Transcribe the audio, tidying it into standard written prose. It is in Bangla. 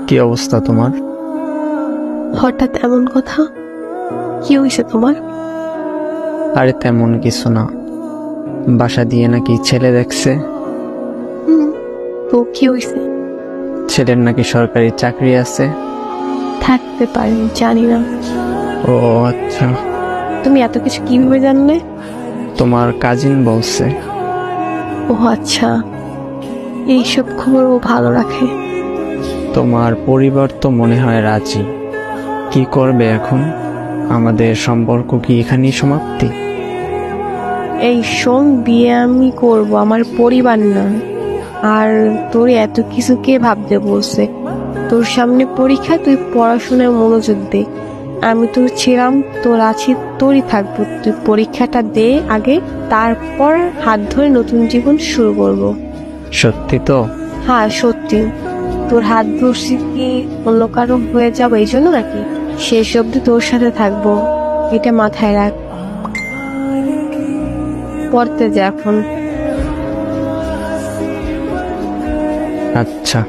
কি অবস্থা তোমার? হঠাৎ এমন কথা? কি হয়েছে তোমার? আরে তেমন কিছু না, বাসা দিয়ে নাকি ছেলে দেখছে। তো কি হয়েছে? ছেলের নাকি সরকারি চাকরি আছে। থাকতে পারে, জানি না। ও আচ্ছা, তুমি এত কিছু কিভাবে জানলে? তোমার কাজিন বলছে। ও আচ্ছা, এইসব খবর ও ভালো রাখে। তোমার পরিবার তো মনে হয় রাজি। কি করবে এখন? আমাদের সম্পর্ক কি এখানেই সমাপ্তি? এই শোন, বিয়ে আমি করব, আমার পরিবার না। আর তোর এত কিছু কে ভাবতে বলছে? তোর সামনে পরীক্ষা, তুই পড়াশোনায় মনোযোগ দে। আমি তোর ছিলাম, তোর আছি, তোরই থাকবো। তুই পরীক্ষাটা দে আগে, তারপর হাত ধরে নতুন জীবন শুরু করব। সত্যি তো? হ্যাঁ সত্যি। তোর হাত ধরছি কি অন্য কারো হয়ে যাবো এই জন্য নাকি? শেষ অব্দি তোর সাথে থাকবো, এটা মাথায় রাখ। পড়তে যা এখন। আচ্ছা।